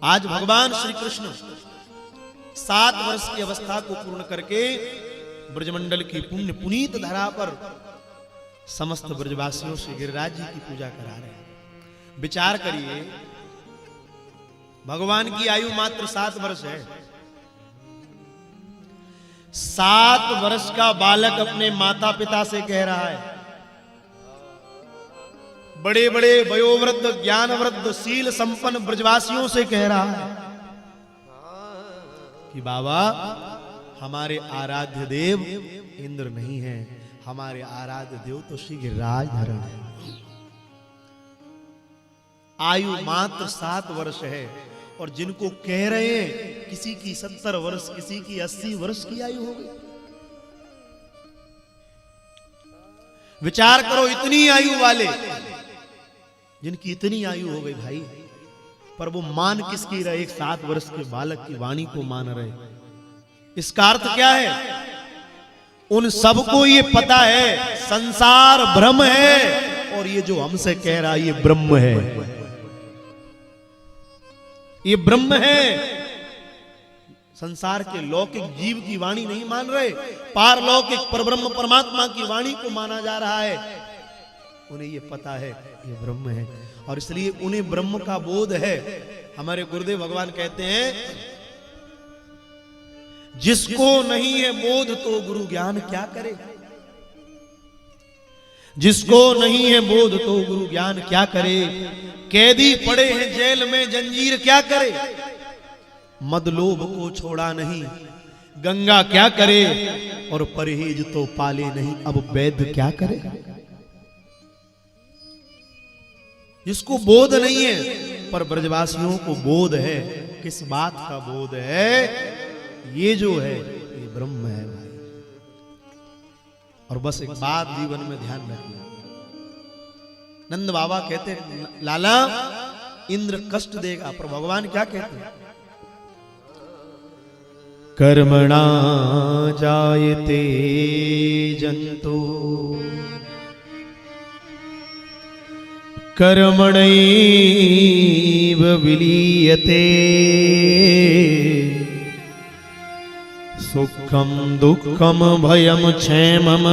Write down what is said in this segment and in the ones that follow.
आज भगवान श्री कृष्ण 7 वर्ष की अवस्था को पूर्ण करके ब्रजमंडल की पुण्य पुनीत धरा पर समस्त ब्रजवासियों से गिरिराज जी की पूजा करा रहे हैं। विचार करिए, भगवान की आयु मात्र 7 वर्ष है। 7 वर्ष का बालक अपने माता पिता से कह रहा है, बड़े बड़े वयोवृद्ध ज्ञानवृद्ध शील संपन्न ब्रजवासियों से कह रहा है कि बाबा हमारे आराध्य देव इंद्र नहीं है, हमारे आराध्य देव तो श्री गिरिराज धरण है। आयु मात्र 7 वर्ष है और जिनको कह रहे हैं किसी की 70 वर्ष, किसी की 80 वर्ष की आयु हो गई। विचार करो, इतनी आयु वाले जिनकी इतनी आयु हो गई भाई, पर वो मान किसकी रहे? एक 7 वर्ष के बालक की वाणी को मान रहे। इसका अर्थ क्या है? उन सबको ये पता है संसार ब्रह्म है और ये जो हमसे कह रहा है ये ब्रह्म है, ये ब्रह्म है। संसार के लौकिक जीव की वाणी नहीं मान रहे, पारलौकिक परब्रह्म परमात्मा की वाणी को माना जा रहा है। उन्हें ये पता है ये ब्रह्म है और इसलिए उन्हें ब्रह्म का बोध है। हमारे गुरुदेव भगवान कहते हैं, जिसको नहीं है बोध तो गुरु ज्ञान क्या करे। जिसको नहीं है बोध तो गुरु ज्ञान क्या करे। कैदी पड़े हैं जेल में जंजीर क्या करे। मद लोभ को छोड़ा नहीं गंगा क्या करे। और परहेज तो पाले नहीं अब वैद्य क्या करे। जिसको बोध नहीं है, पर ब्रजवासियों को बोध है। किस बात का बोध है? ये जो है ये ब्रह्म है भाई। और बस एक बात जीवन में ध्यान रखना, नंद बाबा कहते हैं लाला इंद्र कष्ट देगा, पर भगवान क्या कहते हैं? कर्मणा जायते जंतु कर्मणैव विलीयते सुखम दुखम भयम क्षेमम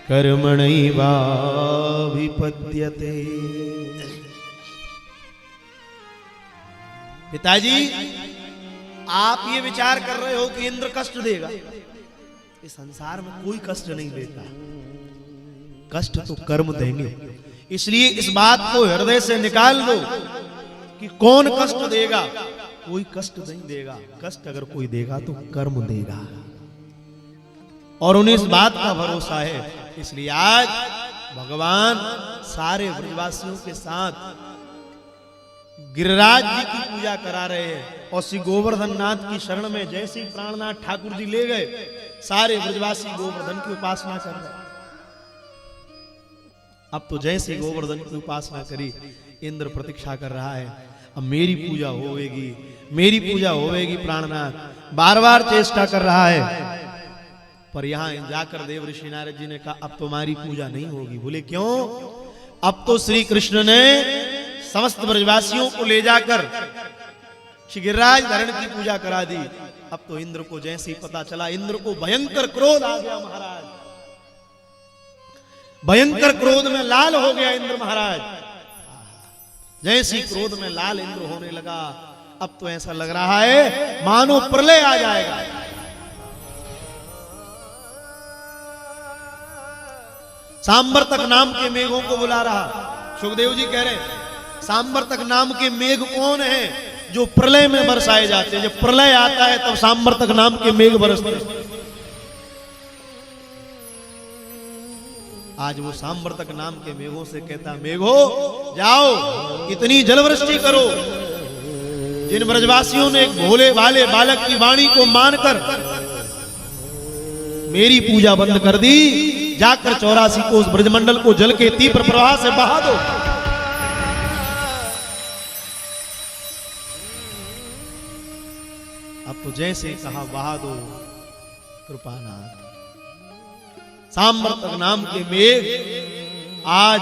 कर्मणैवाभिपद्यते। पिताजी आप ये विचार कर रहे हो कि इंद्र कष्ट देगा। इस संसार में कोई कष्ट नहीं देता, कष्ट तो कर्म देंगे। इसलिए इस बात को हृदय से निकाल दो कि कौन कष्ट देगा। कोई कष्ट नहीं देगा। कष्ट अगर कोई देगा तो कर्म देगा और उन्हें इस बात का भरोसा है। इसलिए आज भगवान सारे ब्रजवासियों के साथ गिरिराज जी की पूजा करा रहे हैं। और श्री गोवर्धन नाथ की शरण में जैसे ही प्राणनाथ ठाकुर जी ले गए, सारे ब्रजवासी गोवर्धन की उपासना कर रहे हैं। अब तो जैसे गोवर्धन की उपासना करी, इंद्र प्रतीक्षा कर रहा है अब मेरी पूजा होगी, मेरी पूजा होगी। प्राणनाथ बार बार चेष्टा कर रहा है, पर यहां जाकर देव ऋषि नारद जी ने कहा अब तुम्हारी पूजा नहीं होगी। बोले क्यों? अब तो श्री कृष्ण ने समस्त ब्रजवासियों को ले जाकर श्री गिरिराज धरण की पूजा करा दी। अब तो इंद्र को जैसे ही पता चला, इंद्र को भयंकर क्रोध आ गया महाराज। भयंकर क्रोध में लाल हो गया इंद्र महाराज। जैसी क्रोध में लाल इंद्र होने लगा, अब तो ऐसा लग रहा है मानो प्रलय आ जाएगा। सांबर्तक नाम के मेघों को बुला रहा। सुखदेव जी कह रहे सांबर्तक नाम के मेघ कौन है? जो प्रलय में बरसाए जाते हैं। जब प्रलय आता है तब सांबर्तक नाम के मेघ बरसते हैं। आज वो सांबर्तक नाम के मेघों से कहता, मेघो जाओ इतनी जलवृष्टि करो। जिन ब्रजवासियों ने एक भोले भाले बालक की वाणी को मानकर मेरी पूजा बंद कर दी, जाकर 84 कोस ब्रजमंडल को जल के तीव्र प्रवाह से बहा दो। अब तो जैसे कहा बहा दो कृपानाथ। सांबर्तक नाम के मेघ आज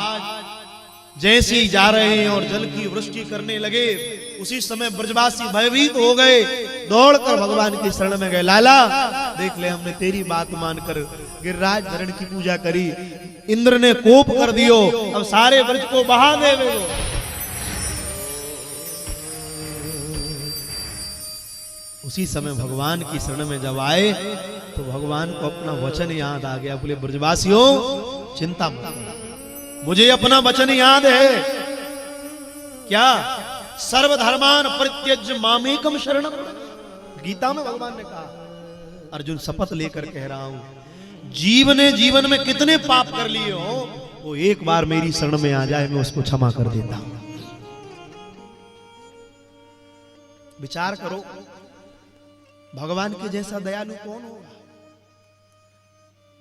जैसे ही जा रहे हैं और जल की वृष्टि करने लगे, उसी समय ब्रजवासी भयभीत हो गए, दौड़कर भगवान की शरण में गए। लाला देख ले, हमने तेरी बात मानकर गिरिराज धरण की पूजा करी, इंद्र ने कोप कर दियो, अब सारे ब्रज को बहा देवे। उसी समय भगवान की शरण में जब आए तो भगवान को अपना वचन याद आ गया। बोले ब्रजवासियों चिंता मत करो, मुझे अपना वचन याद है। क्या? सर्वधर्मान परित्यज्य मामेकम शरणम। गीता में भगवान ने कहा, अर्जुन शपथ लेकर कह रहा हूं, जीवन में कितने पाप कर लिए हो, वो एक बार मेरी शरण में आ जाए, मैं उसको क्षमा कर देता हूं। विचार करो, भगवान के जैसा दयालु कौन होगा?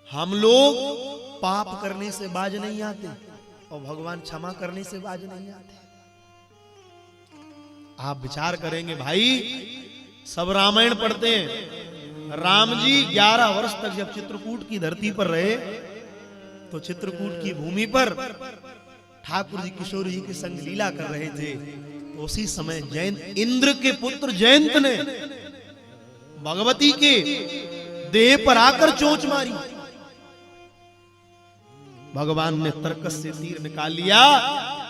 हम लोग पाप करने से बाज नहीं आते और भगवान क्षमा करने से बाज नहीं आते। आप विचार करेंगे भाई, सब रामायण पढ़ते हैं, राम जी 11 वर्ष तक जब चित्रकूट की धरती पर रहे तो चित्रकूट की भूमि पर ठाकुर जी किशोर जी के संग लीला कर रहे थे। तो उसी समय जयंत, इंद्र के पुत्र जयंत ने भगवती के देह पर आकर चोंच मारी। भगवान ने तर्कस से तीर निकाल लिया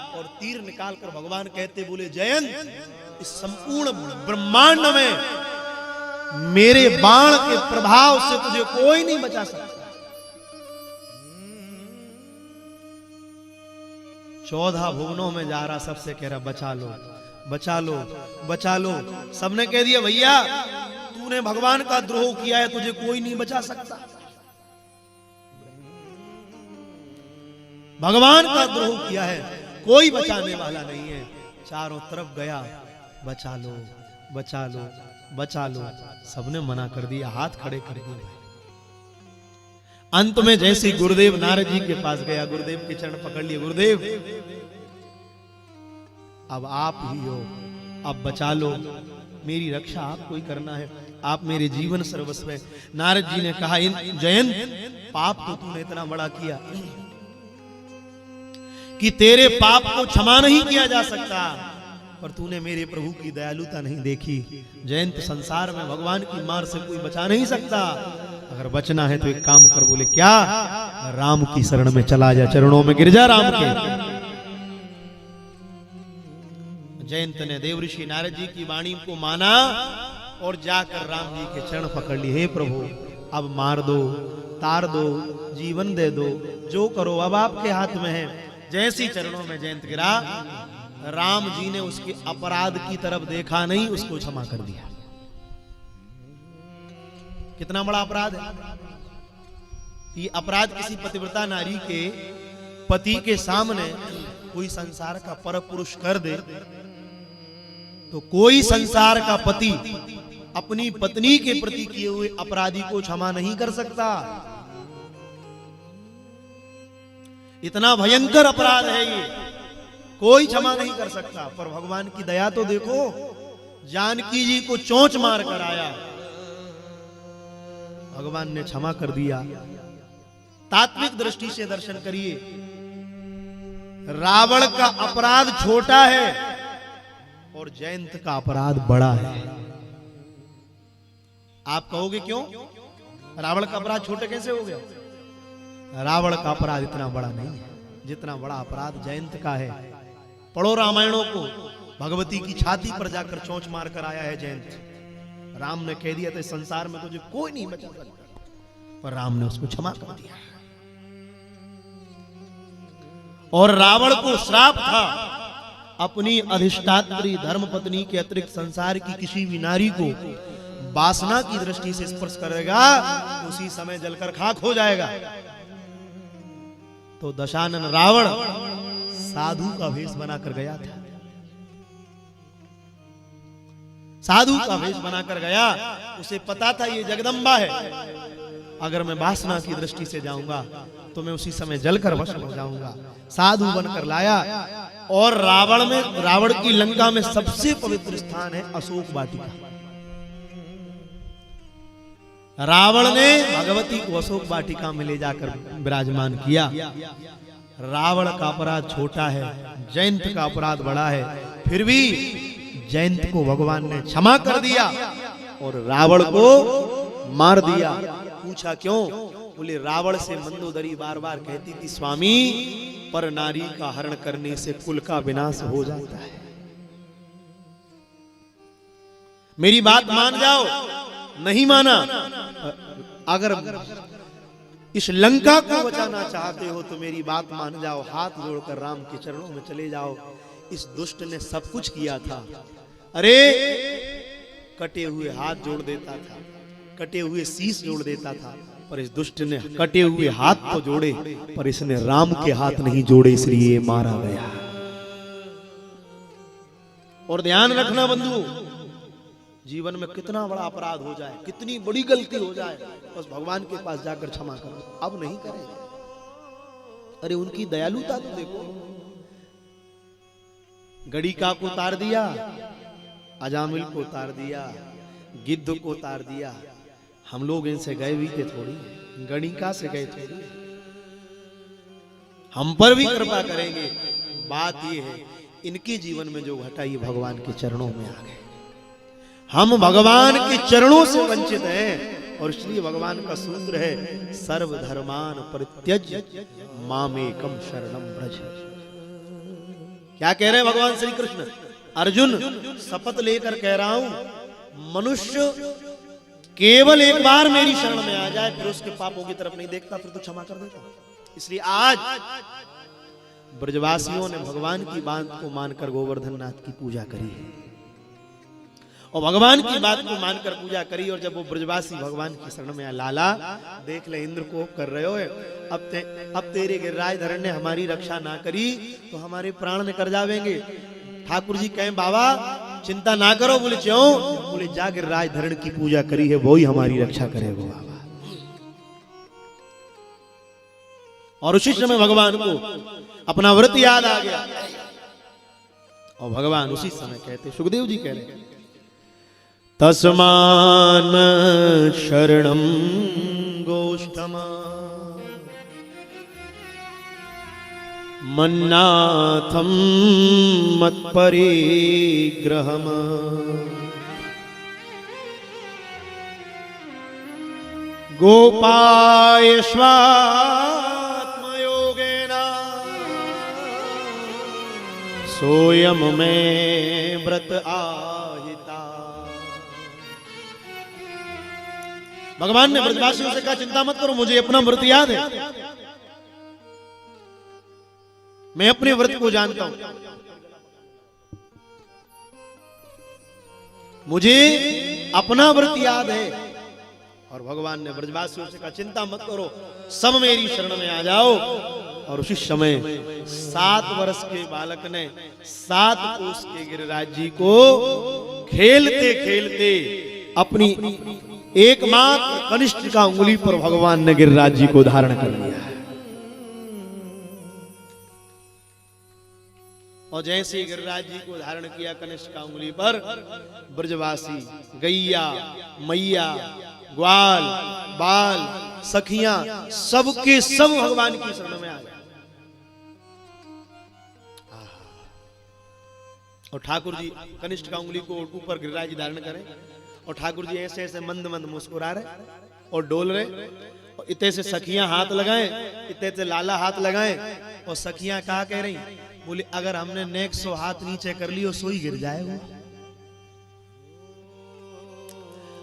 और तीर निकालकर भगवान कहते बोले, जयंत, इस संपूर्ण ब्रह्मांड में मेरे बाण के प्रभाव से तुझे कोई नहीं बचा सकता। 14 भुवनों में जा रहा, सबसे कह रहा बचा लो, बचा लो, बचा लो। सबने कह दिया भैया तूने भगवान का द्रोह किया है, तुझे कोई नहीं बचा सकता। भगवान का द्रोह किया है, कोई बचाने वाला नहीं है। चारों तरफ गया, बचा लो, बचा लो, बचा लो, सबने मना कर दिया, हाथ खड़े कर दिए। अंत में जैसे गुरुदेव नारद जी के पास गया, गुरुदेव के चरण पकड़ लिए, गुरुदेव अब आप ही हो, अब बचा लो, मेरी रक्षा आपको ही करना है, आप मेरे जीवन सर्वस्व है। नारद जी ने कहा, जयंत, पाप तो तूने इतना बड़ा किया कि तेरे पाप को क्षमा नहीं किया जा सकता, पर तूने मेरे प्रभु की दयालुता नहीं देखी। जयंत, संसार में भगवान की मार से कोई बचा नहीं सकता, अगर बचना है तो एक काम कर। बोले क्या? राम की शरण में चला जा, चरणों में गिर जा राम के। जयंत ने देव ऋषि नारद जी की वाणी को माना और जाकर राम जी के चरण पकड़ लिए। हे प्रभु, अब मार दो, तार दो, जीवन दे दो, जो करो अब आपके हाथ में है। जैसी चरणों में जयंत गिरा, राम जी ने उसके अपराध की तरफ देखा नहीं, उसको क्षमा कर दिया। कितना बड़ा अपराध है ये! अपराध किसी पतिव्रता नारी के पति के सामने कोई संसार का पर पुरुष कर दे तो कोई संसार का पति अपनी पत्नी के प्रति किए हुए अपराधी को क्षमा नहीं कर सकता। इतना भयंकर अपराध है ये, कोई क्षमा नहीं कर सकता। पर भगवान की दया तो देखो, जानकी जी को चोंच मार कर आया, भगवान ने क्षमा कर दिया। तात्विक दृष्टि से दर्शन करिए, रावण का अपराध छोटा है और जयंत का अपराध बड़ा है। आप कहोगे क्यों? रावण का अपराध छोटे कैसे हो गया? रावण का अपराध इतना बड़ा नहीं है जितना बड़ा अपराध जयंत का है। पढ़ो रामायणों को, भगवती की छाती पर जाकर चोंच मार कर आया है जयंत। राम ने कह दिया था संसार में तुझे कोई नहीं बचा सकता, पर राम ने उसको क्षमा कर दिया। और रावण को श्राप था, अपनी अधिष्ठात्री धर्मपत्नी के अतिरिक्त संसार की किसी भी नारी को वासना की दृष्टि से स्पर्श करेगा उसी समय जलकर खाक हो जाएगा। तो दशानन रावण साधु का वेश बनाकर गया था, साधु का वेश बनाकर गया। उसे पता था ये जगदम्बा है, अगर मैं वासना की दृष्टि से जाऊंगा तो मैं उसी समय जलकर भस्म हो जाऊंगा। साधु बनकर लाया और रावण की लंका में सबसे पवित्र स्थान है अशोक वाटिका। रावण ने भगवती को अशोक वाटिका में ले जाकर विराजमान किया। रावण का अपराध छोटा है, जयंत का अपराध बड़ा है, फिर भी जयंत को भगवान ने क्षमा कर दिया और रावण को मार दिया। पूछा क्यों? बोले रावण से मंदोदरी बार बार कहती थी स्वामी पर नारी का हरण करने से कुल का विनाश हो जाता है, मेरी बात मान जाओ। नहीं माना। अगर इस लंका को बचाना चाहते हो तो मेरी बात मान जाओ, हाथ जोड़कर राम के चरणों में चले जाओ। इस दुष्ट ने सब कुछ किया था। अरे कटे हुए हाथ जोड़ देता था, कटे हुए शीश जोड़ देता था, पर इस दुष्ट ने कटे हुए हाथ तो जोड़े पर इसने राम के हाथ नहीं जोड़े, इसलिए मारा गया। और ध्यान रखना बंधु, जीवन में कितना बड़ा अपराध हो जाए, कितनी बड़ी गलती हो जाए, बस भगवान के पास जाकर क्षमा करो। अब नहीं करेंगे। अरे उनकी दयालुता तो देखो, गड़िका को उतार दिया, अजामिल को उतार दिया, गिद्ध को उतार दिया। हम लोग इनसे गए भी थे थोड़ी, गणिका से गए थोड़ी, हम पर भी कृपा करेंगे। बात ये है इनके जीवन में जो घटा ये भगवान के चरणों में आ गए। हम भगवान के चरणों से वंचित हैं और इसलिए भगवान का सूत्र है सर्वधर्मान परित्यज्य मामेकम शरणम व्रज। क्या कह रहे हैं भगवान श्री कृष्ण? अर्जुन शपथ लेकर कह रहा हूं, मनुष्य केवल एक बार मेरी शरण में आ जाए फिर उसके पापों की तरफ नहीं देखता, फिर तो क्षमा कर देता। इसलिए आज ब्रजवासियों ने भगवान की बात को मानकर गोवर्धन नाथ की पूजा करी है और भगवान की बात को मानकर पूजा करी। और जब वो ब्रजवासी भगवान की शरण में लाला देख ले इंद्र को कर रहे हो, अब तेरे गिरिराज धरण ने हमारी रक्षा ना करी तो हमारे प्राण निकल जावेंगे। ठाकुर जी कहें बाबा चिंता ना करो। बोले क्यों? बोले जा गिरिराज धरण की पूजा करी है वो ही हमारी रक्षा करेगा बाबा। और उसी समय भगवान को अपना व्रत याद आ गया और भगवान उसी समय कहते, सुखदेव जी कह रहे तस्मान शरणं गोष्ठम मन्नाथम मत्परिग्रहम गोपाय स्वात्मयोगेन सोयम में व्रत आहिता। भगवान ने ब्रजवासियों से कहा चिंता मत करो, मुझे अपना व्रत याद है, मैं अपने व्रत को जानता हूं, मुझे अपना व्रत याद है। और भगवान ने ब्रजवासियों से कहा चिंता मत करो, सब मेरी शरण में आ जाओ। और उसी समय 7 वर्ष के बालक ने 7 कोस के गिरिराज जी को खेलते खेलते अपनी एकमात्र कनिष्ठ का उंगली पर भगवान ने गिरिराज जी को धारण कर लिया। और जैसे गिरिराज जी को धारण किया कनिष्ठ का उंगली पर, ब्रजवासी गैया मैया ग्वाल बाल सखियां सबके सब भगवान की शरण में आ गए। और ठाकुर जी कनिष्ठ का उंगली को ऊपर गिरिराज जी धारण करें और ठाकुर जी ऐसे ऐसे मंद मंद मुस्कुरा रहे और डोल रहे। और इतने से सखियां हाथ लगाएं, इतने से लाला हाथ लगाएं। और सखियां कहा कह रही, बोले अगर हमने नेक 100 हाथ नीचे कर लियो सोई गिर जाए वो।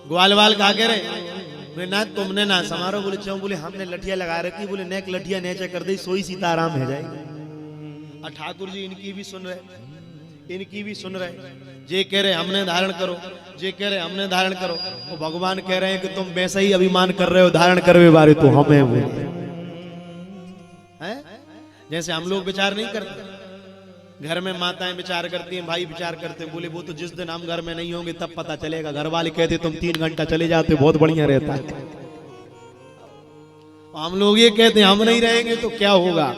ग्वाल बाल कहा कह रहे, बोले ना तुमने ना समारो। बोले क्यों? बोले हमने लठिया लगा रखी, बोले नेक लठिया नीचे कर दे सोई सीताराम है जाएगी। और ठाकुर जी इनकी भी सुन रहे, इनकी भी सुन रहे। जे कह रहे हमने धारण करो, जे कह रहे हमने धारण करो। वो भगवान कह रहे हैं कि तुम वैसा ही अभिमान कर रहे हो, धारण करवे बारे तो हमें वो है। जैसे हम लोग विचार नहीं करते, घर में माताएं विचार करती हैं, भाई विचार करते हैं। बोले वो तो जिस दिन हम घर में नहीं होंगे तब पता चलेगा। घर वाले कहते तुम 3 घंटा चले जाते बहुत बढ़िया रहता है। हम लोग ये कहते हैं हम नहीं रहेंगे तो क्या होगा।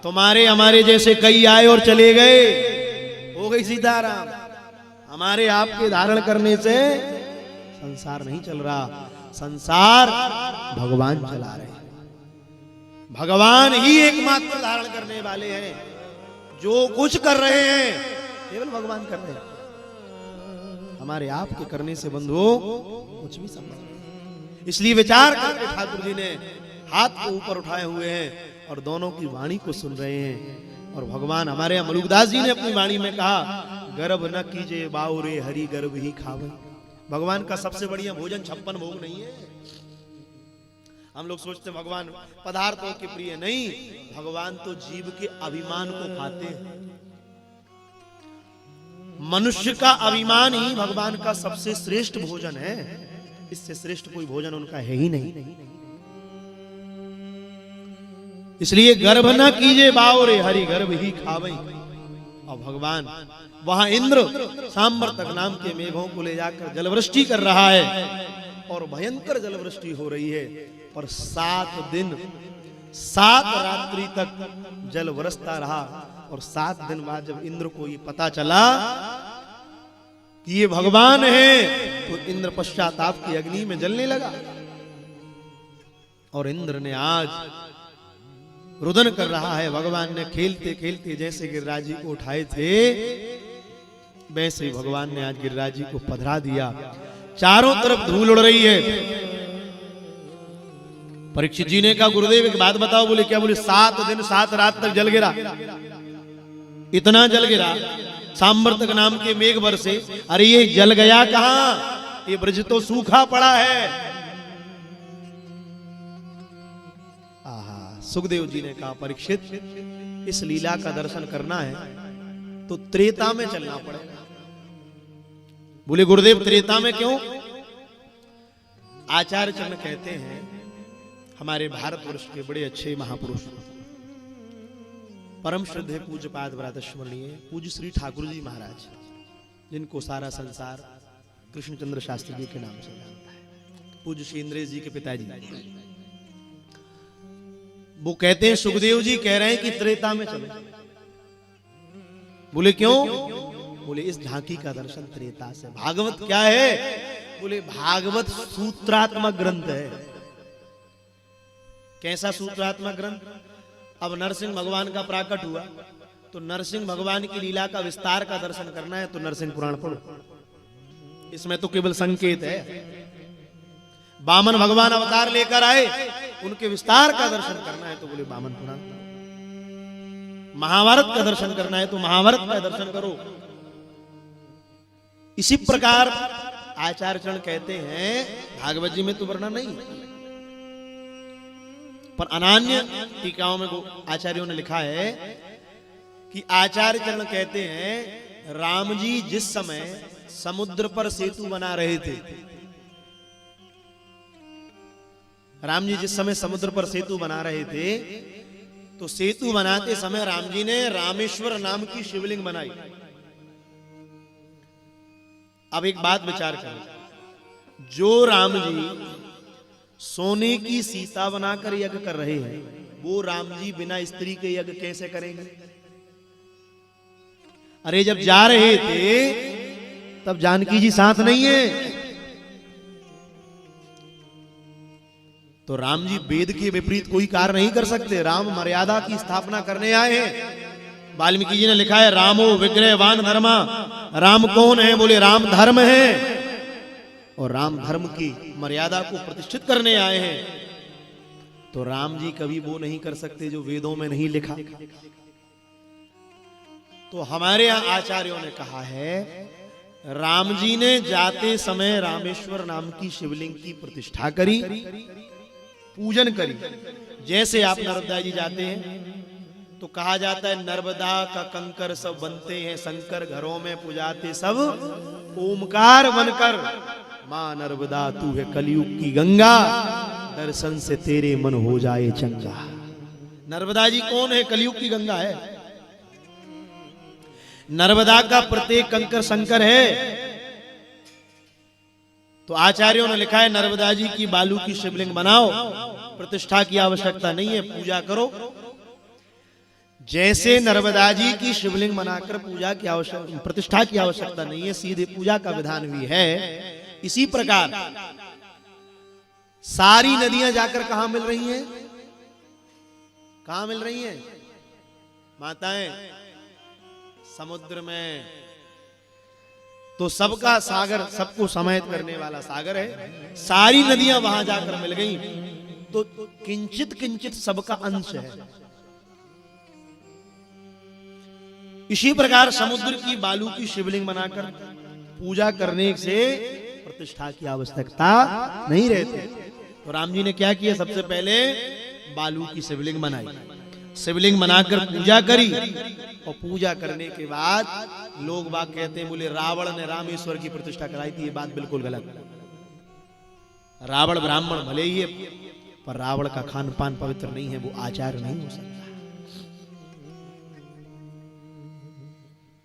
तुम्हारे हमारे जैसे कई आए और चले गए, हो गई सीताराम। हमारे आपके धारण करने से संसार नहीं चल रहा, संसार भगवान चला रहे। भगवान ही एकमात्र धारण करने वाले हैं। जो कुछ कर रहे हैं केवल भगवान कर रहे हैं, हमारे आप के करने से बंधुओं कुछ भी संभव नहीं। इसलिए विचार करके ठाकुर जी ने हाथ को ऊपर उठाए हुए हैं और दोनों की वाणी को सुन रहे हैं। और भगवान हमारे यहाँ मलुकदास जी ने अपनी वाणी में कहा, गर्भ न कीजिए बाउरे हरि गर्भ ही खावे। भगवान का सबसे बढ़िया भोजन 56 भोग नहीं है। हम लोग सोचते भगवान पदार्थों के प्रिय, नहीं, भगवान तो जीव के अभिमान को खाते हैं। मनुष्य का अभिमान ही भगवान का सबसे श्रेष्ठ भोजन है। इससे श्रेष्ठ कोई भोजन उनका है ही नहीं। इसलिए गर्भ न कीजिए बाउरे हरि गर्भ ही खावे। और भगवान वहां इंद्र सांवर्तक नाम के मेघों को ले जाकर जलवृष्टि कर रहा है और भयंकर जलवृष्टि हो रही है। और 7 दिन 7 रात्रि तक जल बरसता रहा। और 7 दिन बाद जब इंद्र को ये पता चला कि ये भगवान है, तो इंद्र पश्चाताप की अग्नि में जलने लगा। और इंद्र ने आज रुदन कर रहा है। भगवान ने खेलते खेलते जैसे गिरिराज जी को उठाए थे, वैसे ही भगवान ने आज गिरिराज जी को पधरा दिया। चारों तरफ धूल उड़ रही है। परीक्षित जी ने कहा, गुरुदेव एक बात बताओ। बोले क्या? बोले 7 दिन 7 रात तक जल गिरा। इतना जल गिरा, सांवर्तक नाम के मेघ बरसे। अरे ये जल गया कहां? ये ब्रज तो सूखा पड़ा है। आहा, सुखदेव जी ने कहा, परीक्षित इस लीला का दर्शन करना है तो त्रेता में चलना पड़ेगा। बोले गुरुदेव त्रेता में क्यों? आचार्य चरण कहते हैं, हमारे भारतवर्ष के बड़े अच्छे महापुरुष परम श्रद्धेय पूज्य पाद स्मरणीय पूज्य श्री ठाकुर जी महाराज, जिनको सारा संसार कृष्णचंद्र शास्त्री जी के नाम से जानता है, पूज्य श्री इंद्रेश जी के पिताजी, वो कहते हैं सुखदेव जी कह रहे हैं कि त्रेता में चलो। बोले क्यों? बोले इस झांकी का दर्शन त्रेता से। भागवत क्या है? बोले भागवत सूत्रात्मक ग्रंथ है। कैसा सूत्रात्मक ग्रंथ? अब नरसिंह भगवान का प्राकट हुआ तो नरसिंह भगवान की लीला का विस्तार का दर्शन करना है तो नरसिंह पुराण पढ़ो। इसमें तो केवल संकेत है। वामन भगवान अवतार लेकर आए, उनके विस्तार का दर्शन करना है तो बोले वामन पुराण। महाभारत का दर्शन करना है तो महाभारत का दर्शन करो। इसी प्रकार आचार्य चरण कहते हैं, भागवत जी में तो वर्णन नहीं, पर अनान्य टीकाओं में आचार्यों ने लिखा है कि आचार्य चरण कहते हैं, राम जी जिस समय समुद्र पर सेतु बना रहे थे, राम जी जिस समय समुद्र पर सेतु बना रहे थे, तो सेतु बनाते समय राम जी ने रामेश्वर नाम की शिवलिंग बनाई। अब एक बात विचार करें, जो राम जी सोने की सीता बनाकर यज्ञ कर रहे हैं, वो राम जी बिना स्त्री के यज्ञ कैसे करेंगे? अरे जब जा रहे थे तब जानकी जी साथ नहीं है, तो राम जी वेद के विपरीत कोई कार्य नहीं कर सकते। राम मर्यादा की स्थापना करने आए हैं। वाल्मीकि जी ने लिखा है, रामो विग्रहवान धर्मा। राम कौन है? बोले राम धर्म है, और राम धर्म की मर्यादा को प्रतिष्ठित करने आए हैं। तो राम जी कभी वो नहीं कर सकते जो वेदों में नहीं लिखा। तो हमारे यहां आचार्यों ने कहा है, राम जी ने जाते समय रामेश्वर नाम की शिवलिंग की प्रतिष्ठा करी, पूजन करी। जैसे आप नर्मदा जी जाते हैं तो कहा जाता है, नर्मदा का कंकर सब बनते हैं शंकर, घरों में पुजाते सब ओमकार बनकर। मां नर्मदा तू है कलयुग की गंगा, दर्शन से तेरे मन हो जाए चंगा। नर्मदा जी कौन है? कलयुग की गंगा है। नर्मदा का प्रत्येक कंकर शंकर है। तो आचार्यों ने लिखा है, नर्मदा जी की बालू की शिवलिंग बनाओ, प्रतिष्ठा की आवश्यकता नहीं है, पूजा करो। जैसे नर्मदा जी की शिवलिंग बनाकर पूजा की आवश्यकता, प्रतिष्ठा की आवश्यकता नहीं है, सीधे पूजा का विधान भी है। इसी प्रकार सारी नदियां जाकर कहां मिल रही हैं? कहां मिल रही हैं माताएं? समुद्र में। तो सबका सागर, सबको समाहित करने वाला सागर है। सारी नदियां वहां जाकर मिल गई, तो किंचित किंचित सबका अंश है। इसी प्रकार समुद्र की बालू की शिवलिंग बनाकर पूजा करने से प्रतिष्ठा की आवश्यकता नहीं रहती। तो राम जी ने क्या किया? सबसे पहले बालू की शिवलिंग बनाई, शिवलिंग बनाकर पूजा करी। और पूजा करने के बाद लोग बाग कहते हैं, बोले रावण ने रामेश्वर की प्रतिष्ठा कराई थी। ये बात बिल्कुल गलत है। रावण ब्राह्मण भले ही है, पर रावण का खान पान पवित्र नहीं है, वो आचार्य नहीं हो सकता।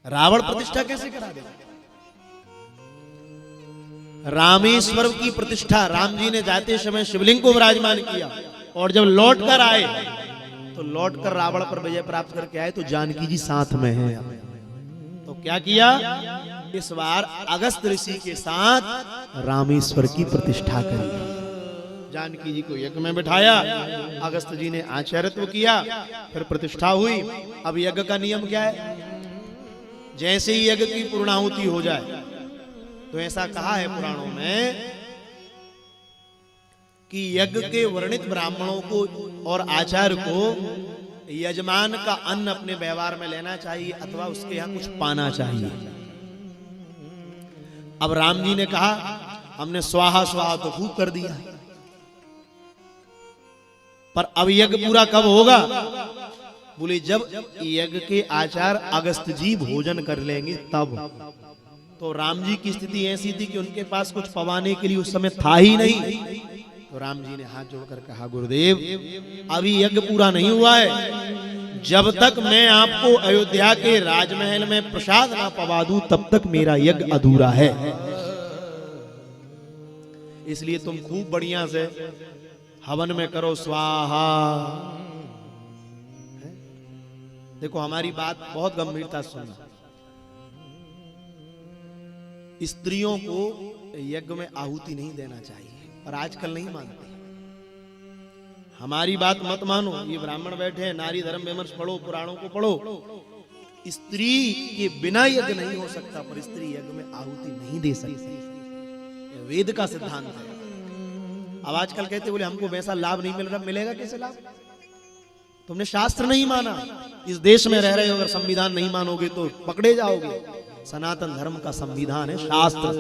रावण प्रतिष्ठा कैसे करा देगा? रामेश्वर की प्रतिष्ठा राम जी ने जाते समय शिवलिंग को विराजमान किया, और जब लौट कर आए तो लौट कर रावण पर विजय प्राप्त करके आए, तो जानकी जी साथ में हैं। तो क्या किया? इस बार अगस्त ऋषि के साथ रामेश्वर की प्रतिष्ठा करी। जानकी जी को यज्ञ में बिठाया, अगस्त जी ने आचार्यत्व किया, फिर प्रतिष्ठा हुई। अब यज्ञ का नियम क्या है? जैसे ही यज्ञ की पूर्णाहुति हो जाए, तो ऐसा कहा है पुराणों में कि यज्ञ के वर्णित ब्राह्मणों को और आचार्य को यजमान का अन्न अपने व्यवहार में लेना चाहिए, अथवा उसके यहां कुछ पाना चाहिए। अब राम जी ने कहा, हमने स्वाहा स्वाहा तो खूब कर दिया, पर अब यज्ञ पूरा कब होगा? बोले जब यज्ञ के आचार्य अगस्त जी भोजन कर लेंगे तब। तो राम जी की स्थिति ऐसी थी कि उनके पास कुछ पवाने के लिए उस समय था ही नहीं। तो राम जी ने हाथ जोड़कर कहा, गुरुदेव अभी यज्ञ पूरा नहीं हुआ है, जब तक मैं आपको अयोध्या के राजमहल में प्रसाद ना पवा दूं तब तक मेरा यज्ञ अधूरा है। इसलिए तुम खूब बढ़िया से हवन में करो स्वाहा। देखो हमारी बात बहुत गंभीरता से सुनना। स्त्रियों को यज्ञ में आहुति नहीं देना चाहिए, पर आजकल नहीं मानते। हमारी बात मत मानो, ये ब्राह्मण बैठे हैं, नारी धर्म विमर्श पढ़ो, पुराणों को पढ़ो। स्त्री के बिना यज्ञ नहीं हो सकता, पर स्त्री यज्ञ में आहुति नहीं दे सकती। वेद का सिद्धांत है। अब आजकल कहते बोले हमको वैसा लाभ नहीं मिल रहा, मिलेगा कैसे लाभ? तुमने शास्त्र नहीं माना। इस देश में रह रहे हो, अगर संविधान नहीं मानोगे तो पकड़े जाओगे। सनातन धर्म का संविधान है शास्त्र।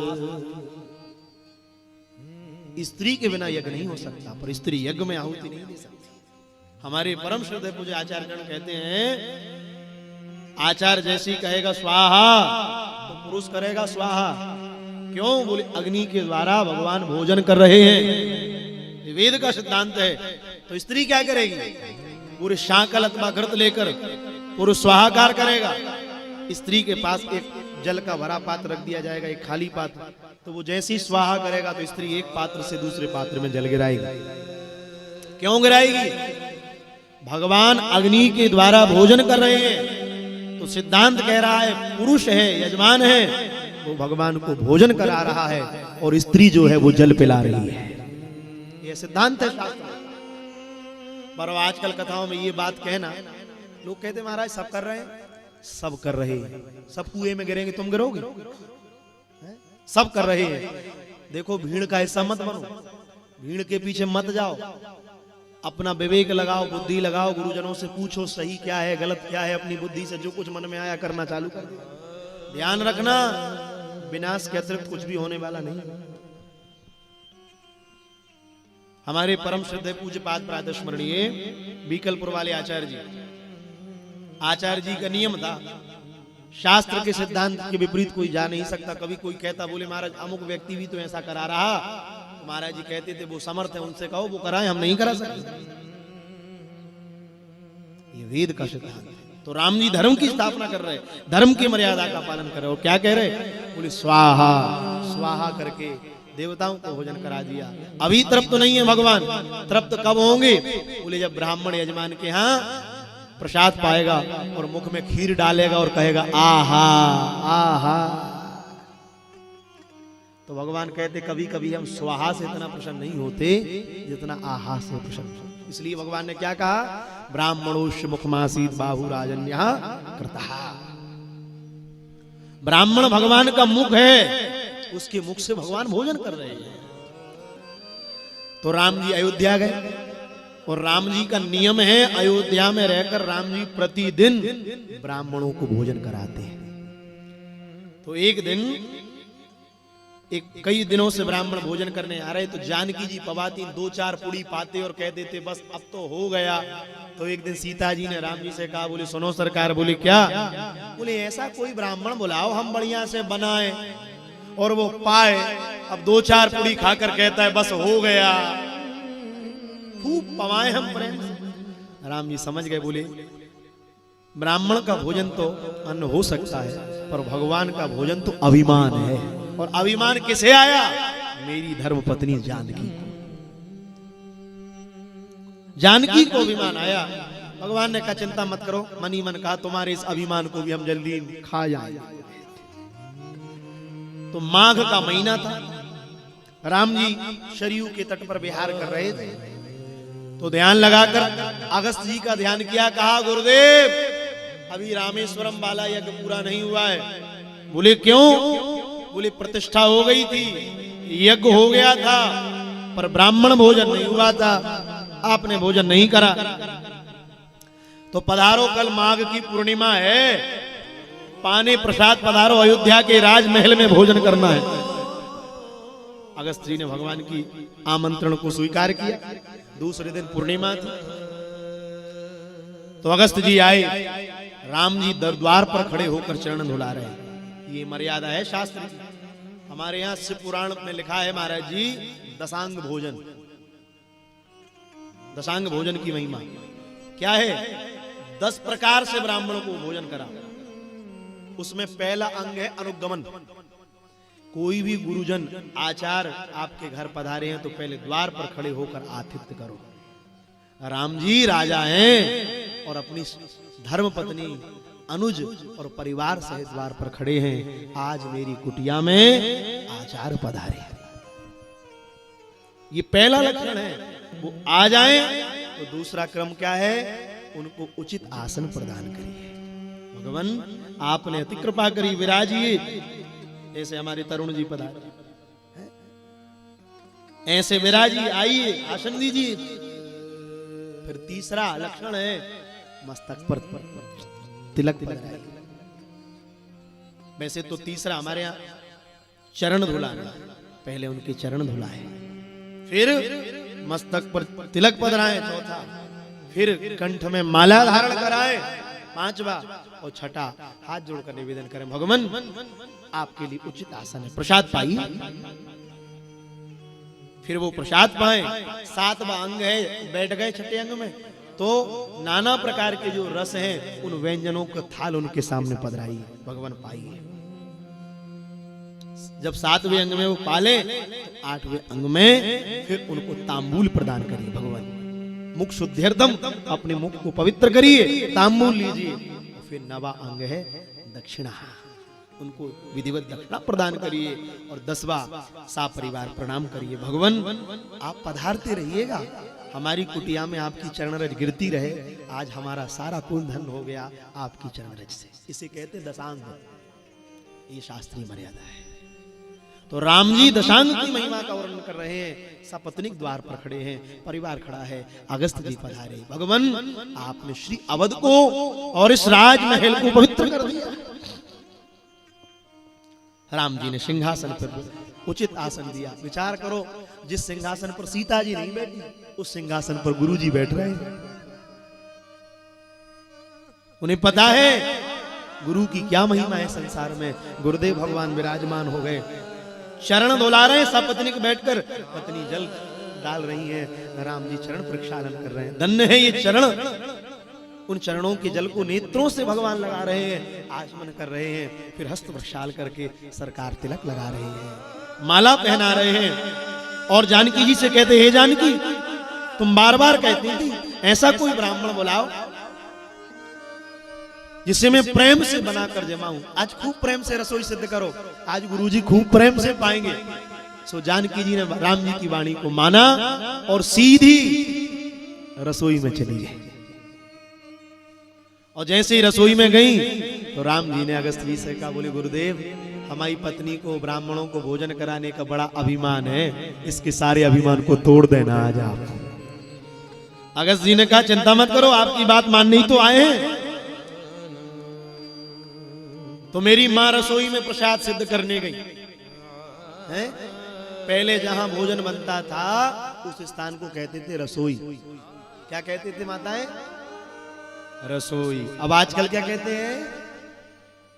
स्त्री के बिना यज्ञ नहीं हो सकता, पर स्त्री यज्ञ में आहुति नहीं दे सकती। हमारे परम श्रद्धेय पूज्य आचार्यगण कहते हैं, आचार्य जैसी कहेगा स्वाहा तो पुरुष करेगा स्वाहा। क्यों? बोले अग्नि के द्वारा भगवान भोजन कर रहे हैं, वेद का सिद्धांत है। तो स्त्री क्या करेगी? पूरे शाकल अथवा घृत लेकर पुरुष स्वाहाकार करेगा। स्त्री के पास एक जल का भरा पात्र रख दिया जाएगा, एक खाली पात्र, तो वो जैसे ही स्वाहा करेगा तो स्त्री एक पात्र से दूसरे पात्र में जल गिराएगी। क्यों गिराएगी? भगवान अग्नि के द्वारा भोजन कर रहे हैं, तो सिद्धांत कह रहा है पुरुष है, यजमान है, वो भगवान को भोजन करा रहा है, और स्त्री जो है वो जल पिला रही है। यह सिद्धांत है शास्त्र। पर आजकल कथाओं में ये बात कहना, लोग कहते महाराज सब कर रहे हैं, सब कर रहे हैं, सब कुएं में गिरेंगे तुम गिरोगे? सब कर रहे हैं। देखो भीड़ का हिस्सा मत बनो, भीड़ के पीछे मत जाओ, अपना विवेक लगाओ, बुद्धि लगाओ, गुरुजनों से पूछो सही क्या है गलत क्या है, अपनी बुद्धि से जो कुछ मन में आया करना चालू कर दो। ध्यान रखना, विनाश के अतिरिक्त कुछ भी होने वाला नहीं। हमारे परम श्रद्धेय पूज्य पाद प्रातः स्मरणीय बीकलपुर वाले आचार्य जी का नियम था, शास्त्र के सिद्धांत के विपरीत कोई जा नहीं सकता। कभी कोई कहता बोले महाराज अमुक व्यक्ति भी तो ऐसा करा रहा, तो महाराज जी कहते थे वो समर्थ है, उनसे कहो वो कराएं, हम नहीं करा सकते। ये वेद का सिद्धांत है। तो राम जी धर्म की स्थापना कर रहे, धर्म की मर्यादा का पालन कर रहे। और क्या कह रहे? बोले स्वाहा स्वाहा करके देवताओं को भोजन करा दिया। अभी तृप्त नहीं है भगवान, तृप्त कब होंगे? बोले जब ब्राह्मण यजमान के यहाँ प्रसाद पाएगा और मुख में खीर डालेगा और कहेगा आहा आहा। तो भगवान कहते कभी कभी हम स्वाहा से इतना प्रसन्न नहीं होते जितना आहा से प्रसन्न। इसलिए भगवान ने क्या कहा, ब्राह्मणोष्य मुखमासीत बाहु राजन्य कृतः। ब्राह्मण भगवान का मुख है, उसके मुख से भगवान भोजन कर रहे हैं। तो राम जी अयोध्या गए और राम जी का नियम है, अयोध्या में रहकर राम जी प्रतिदिन ब्राह्मणों को भोजन कराते हैं। तो एक दिन कई दिनों से ब्राह्मण भोजन करने आ रहे, तो जानकी जी पवाती 2-4 पुड़ी पाते और कहते थे बस अब तो हो गया। तो एक दिन सीता जी ने राम जी से कहा, बोले सुनो सरकार। बोले क्या? बोले ऐसा कोई ब्राह्मण बुलाओ हम बढ़िया से बनाए और वो पाए। अब 2-4 पुड़ी खाकर कहता है बस हो गया। खूब पवाए हम प्रेम से। राम जी समझ गए, बोले ब्राह्मण का भोजन तो अन्न हो सकता है, पर भगवान का भोजन तो अभिमान है। और अभिमान किसे आया? मेरी धर्म पत्नी जानकी को। जानकी को अभिमान आया। भगवान ने कहा चिंता मत करो, मन ही मन कहा तुम्हारे इस अभिमान को भी हम जल्दी खा जाएंगे। तो माघ का महीना था, राम जी सरयू के तट पर विहार कर रहे थे। तो ध्यान लगाकर अगस्त जी का ध्यान किया, कहा गुरुदेव अभी रामेश्वरम वाला यज्ञ पूरा नहीं हुआ है। बोले क्यों? बोले प्रतिष्ठा हो गई थी, यज्ञ हो गया था, पर ब्राह्मण भोजन नहीं हुआ था, आपने भोजन नहीं करा। तो पधारो, कल माघ की पूर्णिमा है, पाने प्रसाद पधारो, अयोध्या के राजमहल में भोजन करना है। अगस्त जी ने भगवान की आमंत्रण को स्वीकार किया। दूसरे दिन पूर्णिमा थी, तो अगस्त जी आए। राम जी द्वार पर खड़े होकर चरण धुला रहे हैं। ये मर्यादा है शास्त्र की। हमारे यहाँ शिव पुराण में लिखा है महाराज जी, दशांग भोजन। दशांग भोजन की महिमा क्या है? 10 प्रकार से ब्राह्मणों को भोजन करा। उसमें पहला अंग है अनुगमन। कोई भी गुरुजन आचार्य आपके घर पधारे हैं तो पहले द्वार पर खड़े होकर आतिथ्य करो। राम जी राजा हैं और अपनी धर्म पत्नी अनुज और परिवार सहित द्वार पर खड़े हैं। आज मेरी कुटिया में आचार्य पधारे। ये पहला लक्षण है। वो आ जाएं तो दूसरा क्रम क्या है? उनको उचित आसन प्रदान करिए। भगवान आपने अति कृपा करी, विराजिए। ऐसे हमारे तरुण जी पधारे, ऐसे विराजिए, आइए, आसन दीजिए। फिर तीसरा लक्षण है मस्तक पर तिलक पधराए। वैसे तो तीसरा हमारे यहाँ चरण धुलाना, पहले उनके चरण धुलाए, फिर मस्तक पर तिलक पधराए, चौथा फिर कंठ में माला धारण कराए, पांचवा, और छठा हाथ जोड़कर निवेदन करें, भगवान आपके लिए उचित आसन है, प्रसाद पाइए। फिर वो प्रसाद पाए। 7वां अंग है, बैठ गए छठे अंग में, तो नाना प्रकार के जो रस हैं उन व्यंजनों का थाल उनके सामने पधराइए, भगवान पाइए। जब 7वें अंग में वो पाले, 8वें अंग में फिर उनको तांबूल प्रदान करिए। भगवान मुख शुद्ध्यर्थम, अपने मुख को पवित्र करिए, तांबूल लीजिए। फिर 9वां अंग है दक्षिणा, उनको विधिवत दक्षिणा प्रदान करिए। और 10वां सापरिवार प्रणाम करिए। भगवान आप पधारते रहिएगा, हमारी कुटिया में आपकी चरण रज गिरती रहे। आज हमारा सारा कुल धन हो गया आपकी चरण रज से। इसे कहते दशांग, ये शास्त्रीय मर्यादा है। तो राम जी दशांग की महिमा का वर्णन कर रहे हैं। सपत्नीक द्वार पर खड़े हैं, परिवार खड़ा है, अगस्त जी पधारे। भगवान आपने श्री अवध को और इस राजमहल को पवित्र कर दिया। राम जी ने सिंहासन पर उचित आसन दिया। विचार करो, जिस सिंहासन पर सीता जी नहीं बैठी, उस सिंहासन पर गुरु जी बैठ रहे हैं। उन्हें पता है गुरु की क्या महिमा है संसार में। गुरुदेव भगवान विराजमान हो गए, चरण धुला रहे हैं, सपत्नी को बैठकर पत्नी जल डाल रही है, राम जी चरण प्रक्षालन कर रहे हैं। धन्य है ये चरण। उन चरणों के जल को नेत्रों से भगवान लगा रहे हैं, आचमन कर रहे हैं, फिर हस्त प्रक्षाल करके सरकार तिलक लगा रहे हैं, माला पहना रहे हैं। और जानकी जी से कहते, हे जानकी, तुम बार बार कहती थी ऐसा कोई ब्राह्मण बुलाओ जिसे मैं प्रेम से बनाकर जमाऊं। आज खूब प्रेम से रसोई सिद्ध करो, आज गुरुजी खूब प्रेम से पाएंगे। सो जानकी जी ने राम जी की वाणी को माना और सीधी रसोई में चली गई। और जैसे ही रसोई में गई तो राम जी ने अगस्त जी से कहा, बोले गुरुदेव हमारी पत्नी को ब्राह्मणों को भोजन कराने का बड़ा अभिमान है, इसके सारे अभिमान को तोड़ देना आज आप। अगस्त जी ने कहा चिंता मत करो, आपकी बात मानने ही तो आए हैं। तो मेरी मां रसोई में प्रसाद सिद्ध करने गई है। पहले जहां भोजन बनता था उस स्थान को कहते थे रसोई। क्या कहते थे माताएं? रसोई। अब आजकल क्या कहते हैं?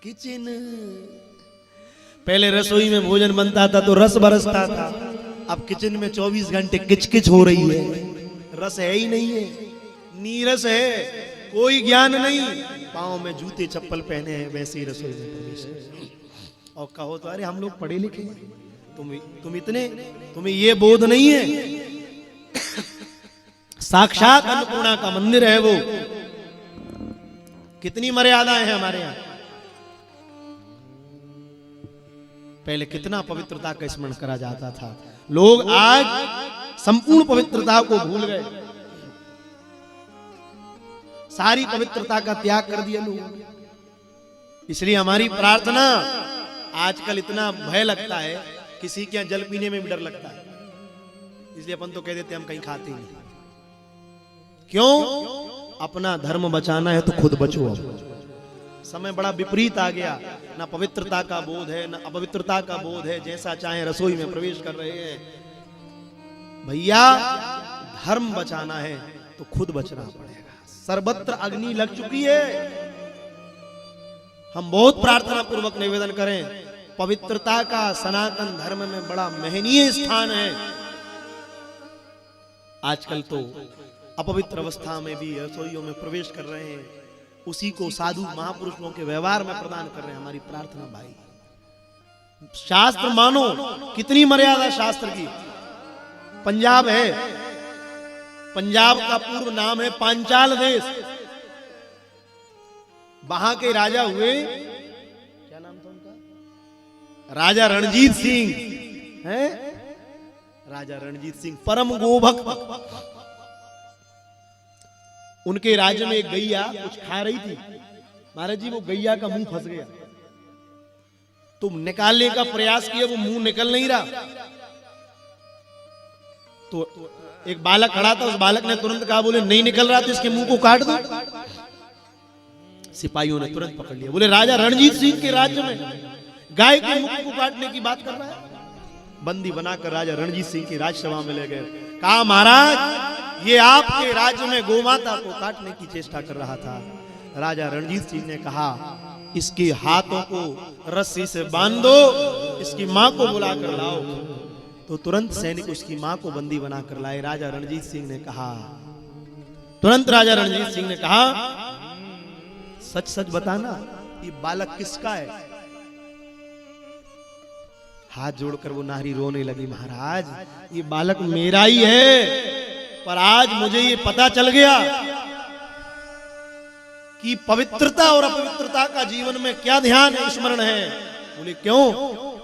किचन। पहले रसोई में भोजन बनता था तो रस बरसता था, अब किचन में 24 घंटे किचकिच हो रही है, रस है ही नहीं है, नीरस है, कोई ज्ञान नहीं, पांव में जूते चप्पल पहने हैं, वैसे ही रसोई में प्रवेश। और कहो तो अरे हम लोग पढ़े लिखे हैं, तुम्हें ये बोध नहीं है। साक्षात अन्नपूर्णा का मंदिर है वो। कितनी मर्यादाएं हैं हमारे यहां। पहले कितना पवित्रता का स्मरण करा जाता था, लोग आज संपूर्ण पवित्रता को भूल गए, सारी पवित्रता का त्याग कर दिया लोग। इसलिए हमारी प्रार्थना, आजकल इतना भय लगता है, किसी के जल पीने में भी डर लगता है, इसलिए अपन तो कह देते हम कहीं खाते नहीं। क्यों? अपना धर्म बचाना है तो खुद बचो। समय बड़ा विपरीत आ गया, ना पवित्रता का बोध है, ना अपवित्रता का बोध है, जैसा चाहे रसोई में प्रवेश कर रहे हैं। भैया धर्म बचाना है तो खुद बचना पड़ेगा। सर्वत्र अग्नि लग चुकी है। हम बहुत प्रार्थना पूर्वक निवेदन करें, पवित्रता का सनातन धर्म में बड़ा महनीय स्थान है। आजकल तो अपवित्र अवस्था में भी रसोइयों में प्रवेश कर रहे हैं, उसी को साधु महापुरुषों के व्यवहार में प्रदान कर रहे हैं। हमारी प्रार्थना भाई, शास्त्र मानो, कितनी मर्यादा शास्त्र की। पंजाब है, पंजाब का पूर्व नाम है पांचाल देश। वहां के राजा हुए, क्या नाम था उनका? राजा रणजीत सिंह है। राजा रणजीत सिंह परम गोभक्त। उनके राज्य में एक गैया कुछ खा रही थी। महाराज जी वो गैया का मुंह फंस गया, तुम निकालने का प्रयास किया, वो मुंह निकल नहीं रहा। तो एक बालक खड़ा था, उस बालक ने तुरंत कहा, बोले नहीं निकल रहा तो इसके मुंह को काट दो। सिपाहियों ने तुरंत पकड़ लिया, बोले राजा रणजीत सिंह के राज्य में गाय के मुंह को काटने की बात कर रहा है। बंदी बनाकर राजा रणजीत सिंह की राजसभा में ले गए। कहा महाराज ये आपके राज्य में गोमाता को काटने की चेष्टा कर रहा था। राजा रणजीत सिंह ने कहा इसके हाथों को रस्सी से बांध दो, इसकी मां को बुला कर लाओ। तो तुरंत सैनिक उसकी मां को बंदी बनाकर लाए। राजा रणजीत सिंह ने कहा, तुरंत राजा रणजीत सिंह ने कहा सच सच बताना ये बालक किसका है। हाथ जोड़कर वो नारी रोने लगी, महाराज ये बालक मेरा ही है, पर आज मुझे ये पता चल गया कि पवित्रता और अपवित्रता का जीवन में क्या ध्यान है, स्मरण है। बोले क्यों?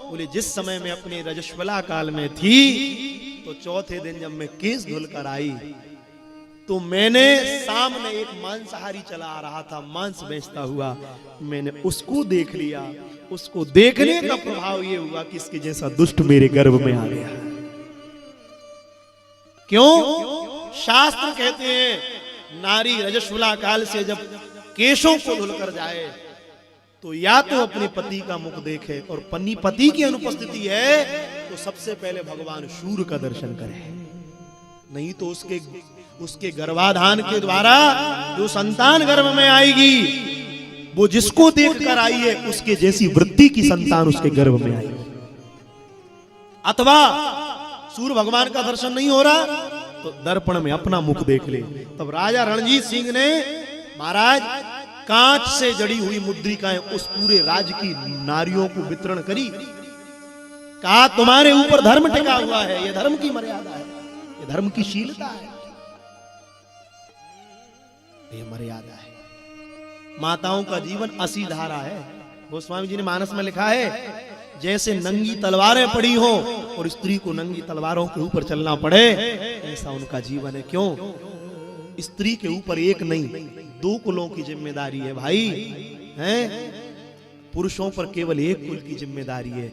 बोले जिस समय में अपने रजस्वला काल में थी तो चौथे दिन जब मैं केस धुल कर आई तो मैंने सामने एक मांसाहारी चला आ रहा था, मांस बेचता हुआ, मैंने उसको देख लिया। उसको देखने का प्रभाव ये हुआ कि इसके जैसा दुष्ट मेरे गर्भ में आ गया। क्यों? शास्त्र कहते हैं नारी रजस्वला काल से जब केशों को धुलकर जाए तो या तो अपने पति का मुख देखे, और पति की अनुपस्थिति है तो सबसे पहले भगवान सूर्य का दर्शन करे, नहीं तो उसके गर्भाधान के द्वारा जो संतान गर्भ में आएगी वो जिसको देखकर आई है उसके जैसी वृत्ति की संतान उसके गर्भ में आएगी। अथवा सूर्य भगवान का दर्शन नहीं हो रहा तो दर्पण में अपना मुख देख ले। तब राजा रणजीत सिंह ने महाराज कांच से जड़ी हुई मुद्रिकाएं उस पूरे राज्य की नारियों को वितरण करी। कहा तुम्हारे ऊपर धर्म टिका हुआ है, यह धर्म की मर्यादा है, यह धर्म की शीलता है, यह मर्यादा है। माताओं का जीवन असी धारा है। गोस्वामी जी ने मानस में लिखा है जैसे नंगी तलवारें पड़ी हो और स्त्री को नंगी तलवारों के ऊपर चलना पड़े, ऐसा उनका जीवन है। क्यों? स्त्री के ऊपर एक नहीं 2 कुलों की जिम्मेदारी है भाई, हैं? पुरुषों पर केवल एक कुल की जिम्मेदारी है,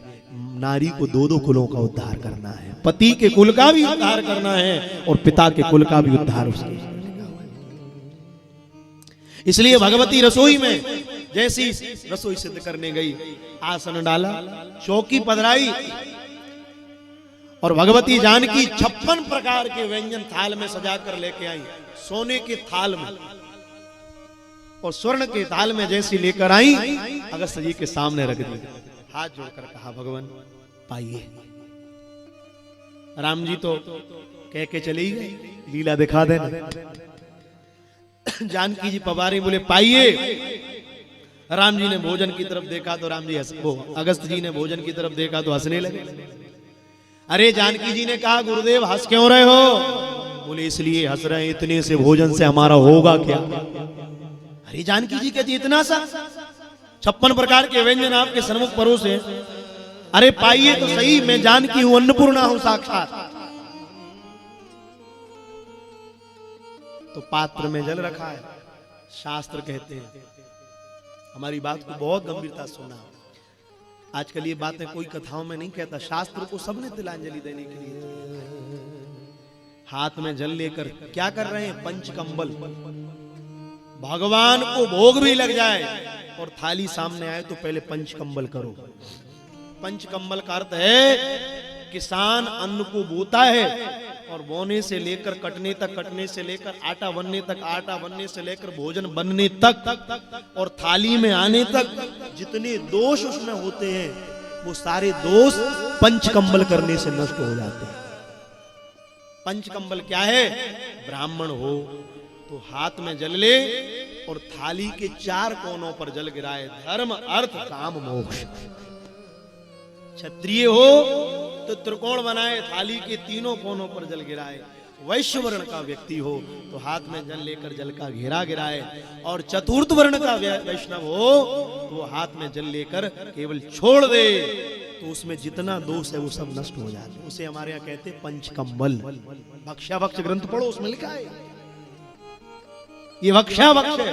नारी को 2 कुलों का उद्धार करना है, पति के कुल का भी उद्धार करना है और पिता के कुल का भी उद्धार उसके। इसलिए भगवती रसोई में जैसी रसोई सिद्ध करने गई, आसन डाला, चौकी पधराई और भगवती जानकी 56 प्रकार के व्यंजन थाल में सजाकर लेके आई, सोने के थाल में और स्वर्ण के थाल में जैसी लेकर आई, अगस्त्य जी के सामने रख दी, हाथ जोड़कर कहा भगवान पाइए। राम जी तो कह के चली गई, लीला दिखा देना। जानकी जी पवारी बोले पाइए। राम जी ने भोजन की तरफ देखा तो राम जी अगस्त्य जी ने भोजन की तरफ देखा तो हंसने लगे। अरे जानकी जी ने कहा गुरुदेव हंस क्यों रहे हो? बोले इसलिए हंस रहे हैं, इतने से भोजन से हमारा होगा क्या? अरे जानकी जी कहती इतना सा 56 प्रकार के व्यंजन आपके सन्मुख परोसे, अरे पाइए तो सही, मैं जानकी हूं, अन्नपूर्णा हूं साक्षात। तो पात्र में जल रखा है, शास्त्र कहते हैं, हमारी बात को बहुत गंभीरता से सुना। आजकल ये बातें कोई कथाओं में नहीं कहता, शास्त्र को सबने तिलांजलि देने के लिए। हाथ में जल लेकर क्या कर रहे हैं? पंचकंबल, भगवान को भोग भी लग जाए और थाली सामने आए तो पहले पंचकंबल करो। पंचकंबल का अर्थ है किसान अन्न को बोता है और बोने से लेकर कटने तक, कटने से लेकर आटा बनने तक, आटा बनने से लेकर भोजन बनने तक और थाली में आने तक जितने दोष उसमें होते हैं वो सारे दोष पंचकंबल करने से नष्ट हो जाते हैं। पंचकंबल क्या है? ब्राह्मण हो तो हाथ में जल ले और थाली के 4 कोनों पर जल गिराए, धर्म अर्थ काम मोक्ष। क्षत्रिय हो तो त्रिकोण बनाए, थाली के 3 कोनों पर जल गिराए। वैश्य वर्ण का व्यक्ति हो तो हाथ में जल लेकर जल का घेरा गिराए, और चतुर्थ वर्ण का वैष्णव हो तो हाथ में जल लेकर केवल छोड़ दे, तो उसमें जितना दोष है वो सब नष्ट हो जाता। उसे हमारे यहाँ कहते हैं पंचकंबल। भक्ष्याभक्ष ग्रंथ पढ़ो, उसमें लिखा है ये भक्ष्याभक्ष है,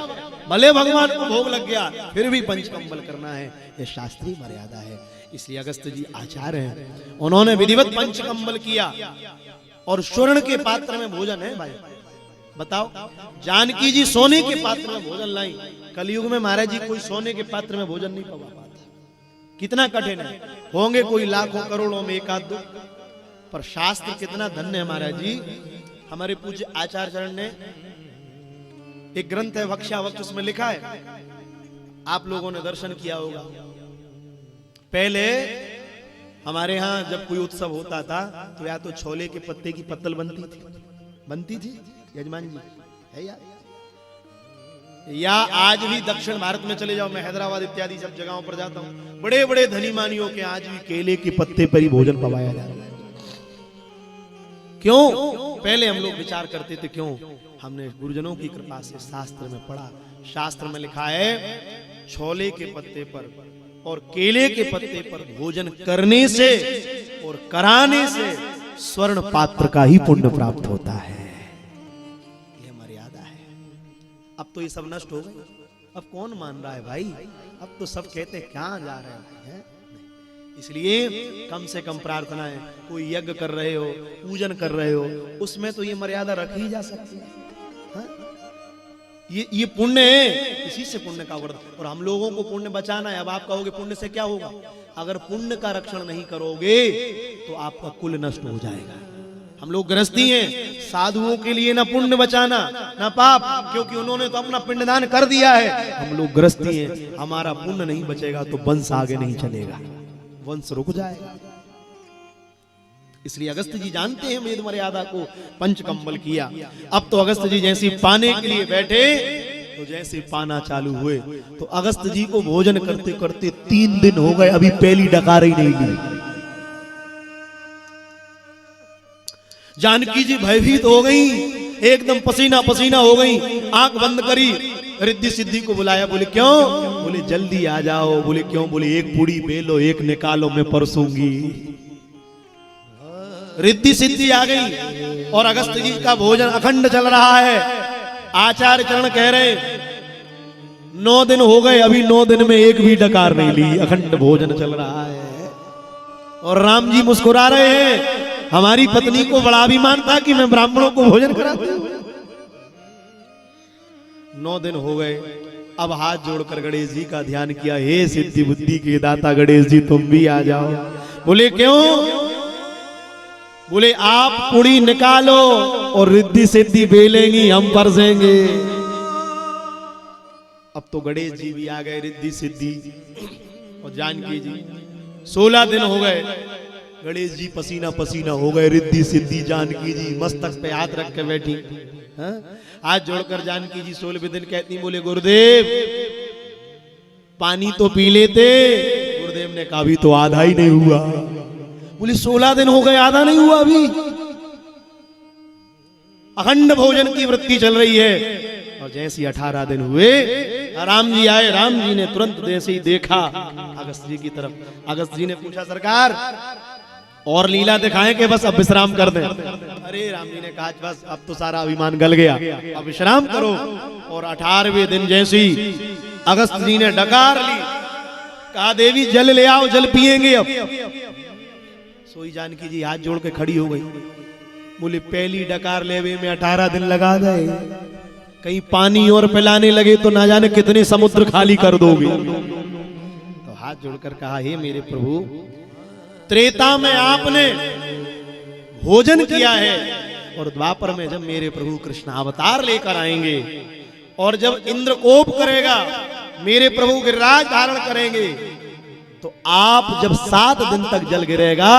भले भगवान को भोग लग गया फिर भी पंचकंबल करना है, ये शास्त्रीय मर्यादा है। इसलिए अगस्त्य जी आचार्य हैं, उन्होंने विधिवत पंचकंबल किया और स्वर्ण के पात्र में भोजन है। भाई बताओ, जानकी जी सोने के पात्र में भोजन लाई, कलयुग में महाराज जी कोई सोने के पात्र में भोजन नहीं पवा पाता। कितना कठिन है, होंगे कोई लाखों करोड़ों में 1-2, पर शास्त्र कितना धन्य है महाराज जी। हमारे पूज्य आचार्य चरण ने एक ग्रंथ है भक्ष्याभक्ष, उसमें लिखा है, आप लोगों ने दर्शन किया होगा। पहले हमारे यहाँ जब कोई उत्सव होता था तो या तो छोले के पत्ते की पत्तल बनती थी यजमान जी, है या आज भी दक्षिण भारत में चले जाओ, मैं हैदराबाद इत्यादि सब जगहों पर जाता हूँ, बड़े बड़े धनी मानियों के आज भी केले के पत्ते पर ही भोजन पवाया जाता है। क्यों? पहले हम लोग विचार करते थे, क्यों? हमने गुरुजनों की कृपा से शास्त्र में पढ़ा, शास्त्र में लिखा है छोले के पत्ते पर और केले के पत्ते पर भोजन करने से और कराने से स्वर्ण पात्र का ही पुण्य प्राप्त होता है। यह मर्यादा है। अब तो ये सब नष्ट हो गए, अब कौन मान रहा है भाई? अब तो सब कहते हैं कहां जा रहे हैं। इसलिए कम से कम प्रार्थना है, कोई यज्ञ कर रहे हो, पूजन कर रहे हो, उसमें तो ये मर्यादा रखी जा सकती है। ये पुण्य है, इसी से पुण्य का वर्धन, और हम लोगों को पुण्य बचाना है। अब आप कहोगे पुण्य से क्या होगा? अगर पुण्य का रक्षण नहीं करोगे तो आपका कुल नष्ट हो जाएगा। हम लोग गृहस्थी हैं, साधुओं के लिए ना पुण्य बचाना ना पाप, क्योंकि उन्होंने तो अपना पिंडदान कर दिया है। हम लोग गृहस्थी हैं, हमारा पुण्य नहीं बचेगा तो वंश आगे नहीं चलेगा, वंश रुक जाएगा। इसलिए अगस्त्य जी जानते हैं वेद मर्यादा को, पंचकंबल किया। अब तो अगस्त्य जी जैसे पाने के लिए बैठे तो जैसे पाना चालू हुए तो अगस्त्य जी को भोजन करते करते 3 दिन हो गए, अभी पहली डकार ही नहीं ली। जानकी जी भयभीत हो गई, एकदम पसीना पसीना हो गई, आंख बंद करी, रिद्धि सिद्धि को बुलाया, बोले क्यों? बोले जल्दी आ जाओ। बोले क्यों? बोले एक पूड़ी बेलो, एक निकालो, मैं परसूंगी। रिद्धि सिद्धि आ गई और अगस्त्य जी का भोजन अखंड चल रहा है। आचार्य चरण कह रहे 9 दिन हो गए, अभी 9 दिन में एक भी डकार नहीं ली, अखंड भोजन चल रहा है। और राम जी मुस्कुरा रहे हैं, हमारी पत्नी को बड़ा अभिमान था कि मैं ब्राह्मणों को भोजन कराती हूं। 9 दिन हो गए, अब हाथ जोड़कर गणेश जी का ध्यान किया, हे सिद्धि बुद्धि के दाता गणेश जी तुम भी आ जाओ। बोले क्यों? बोले आप पुड़ी निकालो और रिद्धि सिद्धि बेलेंगी, हम परसेंगे। अब तो गणेश जी भी आ गए, रिद्धि सिद्धि और जानकी जी। 16 दिन हो गए, गणेश जी पसीना पसीना हो गए, रिद्धि सिद्धि जानकी जी मस्तक पे हाथ रख के बैठी, हाथ जोड़कर जानकी जी 16वें दिन कहती, बोले गुरुदेव पानी तो पी लेते। गुरुदेव ने कहा भी तो आधा ही नहीं हुआ। बोले 16 दिन हो गए, आधा नहीं हुआ अभी। अखंड भोजन की वृत्ति चल रही है। और जैसे 18 दिन हुए, राम जी आए। राम जी ने तुरंत जैसे ही देखा अगस्त जी की तरफ, अगस्त जी ने पूछा सरकार और लीला दिखाएं कि बस अब विश्राम कर दें? अरे राम जी ने कहा बस अब तो सारा अभिमान गल गया, अब विश्राम करो। और 18वें दिन जैसे ही अगस्त जी ने डकार ली, कहा देवी जल ले आओ, जल पिएंगे अब। सोई जानकी जी हाथ जोड़ के खड़ी हो गई। बोले पहली डकार लेवे में 18 दिन लगा गए, कहीं पानी और पिलाने लगे तो ना जाने कितने समुद्र खाली कर दोगे। तो हाथ जोड़कर कहा, हे मेरे प्रभु, त्रेता में आपने भोजन किया है और द्वापर में जब मेरे प्रभु कृष्ण अवतार लेकर आएंगे और जब इंद्र कोप करेगा, मेरे प्रभु गिरिराज धारण करेंगे, तो आप जब 7 दिन तक जल गिरेगा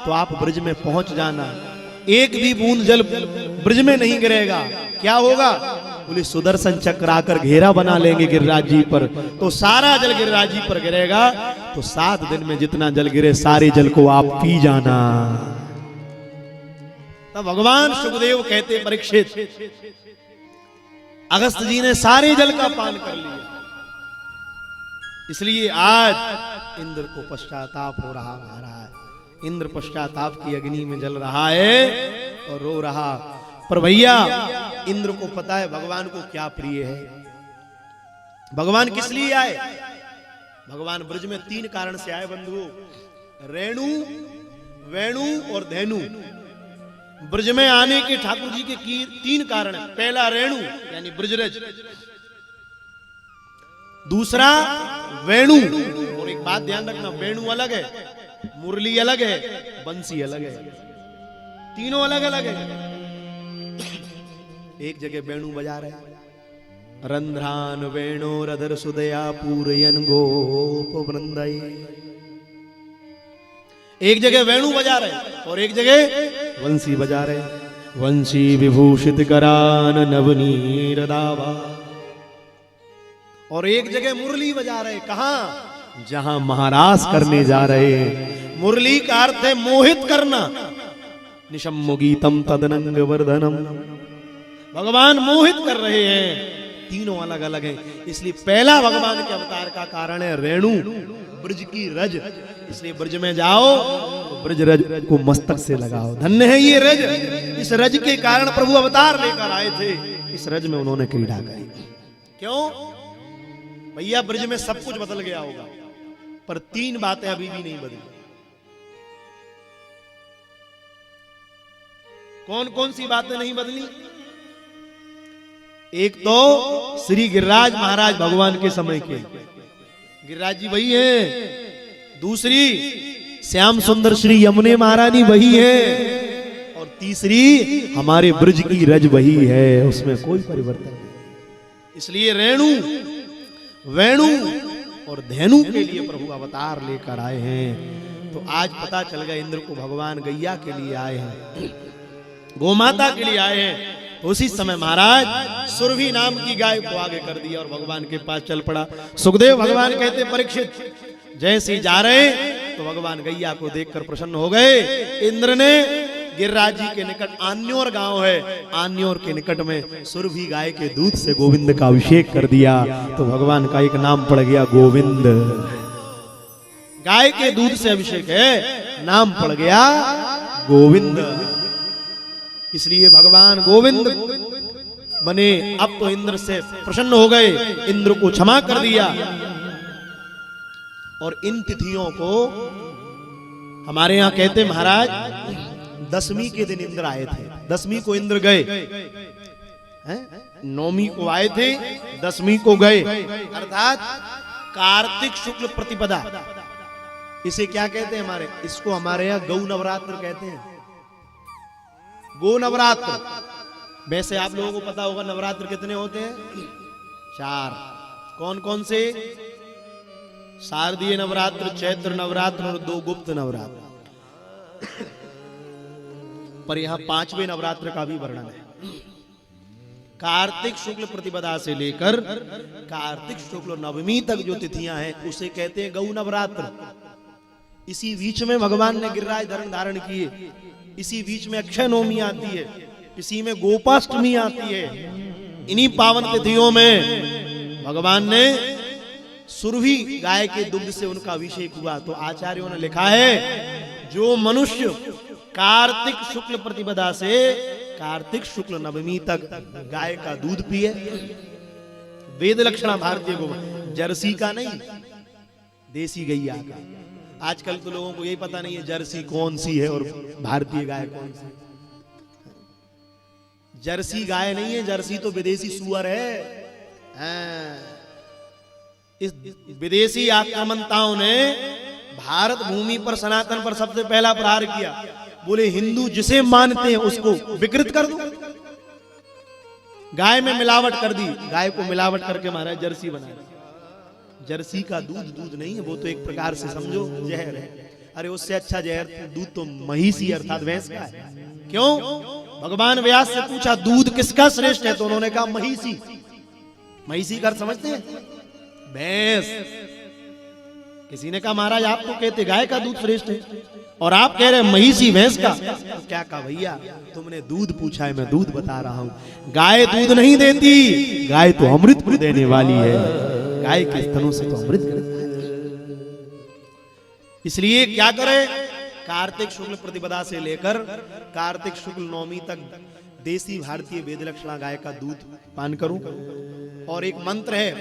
तो आप ब्रज में पहुंच जाना। एक भी बूंद जल ब्रज में नहीं गिरेगा। क्या होगा? बोले सुदर्शन चक्र आकर घेरा बना लेंगे गिरिराज जी पर, तो सारा जल गिरिराज जी पर गिरेगा। तो 7 दिन में जितना जल गिरे सारे जल को आप पी जाना। तब भगवान सुखदेव कहते, परीक्षित अगस्त जी ने सारे जल का पान कर लिया, इसलिए आज इंद्र को पश्चाताप हो रहा महाराज। इंद्र पश्चाताप की अग्नि में जल रहा है और रो रहा। पर भैया इंद्र को पता है भगवान को क्या प्रिय है। भगवान किस लिए आए? भगवान ब्रज में 3 कारण से आए बंधुओं, रेणु, वेणु और धेनु। ब्रज में आने के ठाकुर जी के 3 कारण है। पहला रेणु यानी ब्रजरज, दूसरा वेणु, और एक बात ध्यान रखना, वेणु अलग है, मुरली अलग है, बंसी अलग है, तीनों अलग अलग है। एक जगह वेणु बजा रहे, रंध्रान वेणोरधर सुदया पूरयन गोप वृंदई। एक जगह वेणु बजा रहे और एक जगह वंशी बजा रहे। वंशी विभूषित करान नवनीर दावा, और एक जगह मुरली बजा रहे। कहां? जहां महाराज करने जा रहे हैं। मुरली का अर्थ है मोहित करना। निशम्म गीतम तदनंग वर्धनम, भगवान मोहित कर रहे हैं। तीनों अलग अलग हैं। इसलिए पहला भगवान के अवतार का कारण है रेणु, ब्रज की रज। इसलिए ब्रज में जाओ तो ब्रज रज को मस्तक से लगाओ। धन्य है ये रज। इस रज के कारण प्रभु अवतार लेकर आए थे। इस रज में उन्होंने क्रीड़ा करी। क्यों भैया? ब्रज में सब कुछ बदल गया होगा, पर 3 बातें अभी भी नहीं बदली। कौन कौन सी बातें नहीं बदली? एक तो श्री गिरिराज महाराज भगवान के समय के गिरिराज जी वही हैं। दूसरी श्याम सुंदर श्री यमुने महारानी वही है। और तीसरी हमारे ब्रज की रज वही है, उसमें कोई परिवर्तन नहीं। इसलिए रेणु, वेणु और धेनु के लिए प्रभु अवतार लेकर आए हैं। तो आज पता चल गया इंद्र को भगवान गैया के लिए आए हैं, गोमाता के लिए आए हैं। तो उसी समय महाराज सुरभि नाम की गाय को आगे कर दिया और भगवान के पास चल पड़ा। सुखदेव भगवान कहते, परीक्षित जैसे जा रहे तो भगवान गैया को देखकर प्रसन्न हो गए। इंद्र ने गिरिराज जी के निकट आन्योर गांव है, आन्योर के निकट में सुरभि गाय के दूध से गोविंद का अभिषेक कर दिया। तो भगवान का एक नाम पड़ गया गोविंद। गाय के दूध से अभिषेक है, नाम पड़ गया गोविंद। इसलिए भगवान गोविंद बने। अब तो इंद्र से प्रसन्न हो गए, इंद्र को क्षमा कर दिया। और इन तिथियों को हमारे यहां कहते महाराज, दशमी के दिन इंद्र आए थे। दशमी को इंद्र गए हैं, नौमी को आए थे, दशमी को गए, अर्थात कार्तिक शुक्ल प्रतिपदा। इसे क्या कहते हैं हमारे, इसको हमारे यहां गौ नवरात्र कहते हैं। गौ नवरात्र। वैसे आप लोगों को पता होगा नवरात्र कितने होते हैं? 4। कौन कौन से? शारदीय नवरात्र, चैत्र नवरात्र और 2 गुप्त नवरात्र। पर यहां 5वें नवरात्र का भी वर्णन है। कार्तिक शुक्ल प्रतिपदा से लेकर कार्तिक शुक्ल नवमी तक जो तिथियां हैं उसे कहते हैं गौ नवरात्र। इसी बीच में भगवान ने गिरिराज धर्म धारण किए। इसी बीच में अक्षय नवमी आती है, इसी में गोपाष्टमी आती है। इन्हीं पावन तिथियों में भगवान ने सुरभि गाय के दुग्ध से उनका अभिषेक हुआ। तो आचार्यों ने लिखा है, जो मनुष्य कार्तिक शुक्ल प्रतिपदा से कार्तिक शुक्ल नवमी तक गाय का दूध पिए, वेद लक्षणा भारतीय गो, जर्सी का नहीं, देसी गैया का। आजकल तो लोगों को यही पता नहीं है जर्सी कौन सी है और भारतीय गाय कौन सी। जर्सी गाय नहीं है, जर्सी तो विदेशी सुअर है। इस विदेशी आक्रमणताओं ने भारत भूमि पर सनातन पर सबसे पहला प्रहार किया। बोले हिंदू जिसे मानते हैं उसको विकृत कर दो। गाय में मिलावट कर दी, गाय को मिलावट करके महाराज जर्सी बना दी। जर्सी का दूध दूध नहीं है, वो तो एक प्रकार से समझो जहर है। अरे उससे अच्छा जहर दूध तो महिषी अर्थात भैंस का है। क्यों? भगवान व्यास से पूछा दूध किसका श्रेष्ठ है, तो उन्होंने कहा महिषी। महिषी का समझते हैं? भैंस। किसी ने कहा महाराज आप तो कहते गाय का दूध श्रेष्ठ है और आप कह रहे महिषी भैंस का। तो क्या कहा भैया, तुमने दूध पूछा है, मैं दूध बता रहा हूं। गाय दूध नहीं देती, गाय तो अमृत को देने वाली है। गाय के स्तनों से तो अमृत गिरता है। इसलिए क्या करे, कार्तिक शुक्ल प्रतिपदा से लेकर कार्तिक शुक्ल नवमी तक देसी भारतीय वेद लक्षणा गाय का दूध पान करूं। और एक मंत्र है,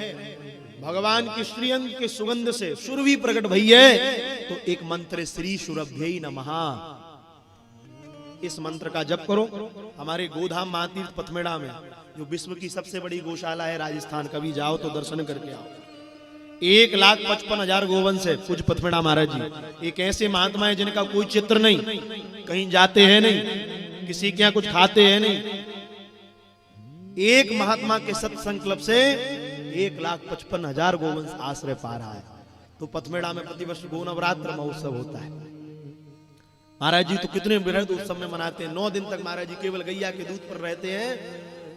भगवान की श्रीअंग के सुगंध से सुरभि प्रकट भई है, तो एक मंत्र श्री सुरभ्यै नमः। इस मंत्र का जप करो। हमारे गोधाम महातीर्थ पथमेड़ा में, जो विश्व की सबसे बड़ी गौशाला है राजस्थान, कभी जाओ तो दर्शन करके आओ। 1,55,000 गोवंश है पूज्य पथमेड़ा महाराज जी। एक ऐसे महात्मा है जिनका कोई चित्र नहीं, कहीं जाते हैं नहीं, किसी के यहाँ कुछ खाते हैं नहीं। एक महात्मा के सत संकल्प से 1,55,000 गोवंश आश्रय पा रहा है। तो पथमेड़ा में प्रतिवर्ष गो नवरात्र महोत्सव होता है। महाराज जी तो कितने बृहद उत्सव में मनाते हैं। 9 दिन तक महाराज जी केवल गैया के दूध पर रहते हैं,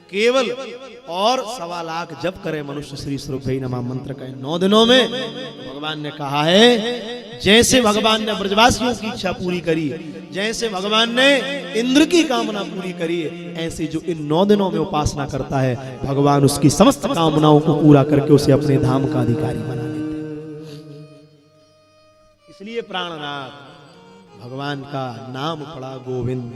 केवल। और 1.25 लाख जप करे मनुष्य श्री सुरभ्यै नमः मंत्र का 9 दिनों में। भगवान ने कहा है, जैसे भगवान ने ब्रजवासियों की इच्छा पूरी करी, जैसे भगवान ने इंद्र की कामना पूरी करी, ऐसे जो इन 9 दिनों में उपासना करता है, भगवान उसकी समस्त कामनाओं को पूरा करके उसे अपने धाम का अधिकारी बना देते हैं। इसलिए प्राणनाथ भगवान का नाम पड़ा गोविंद।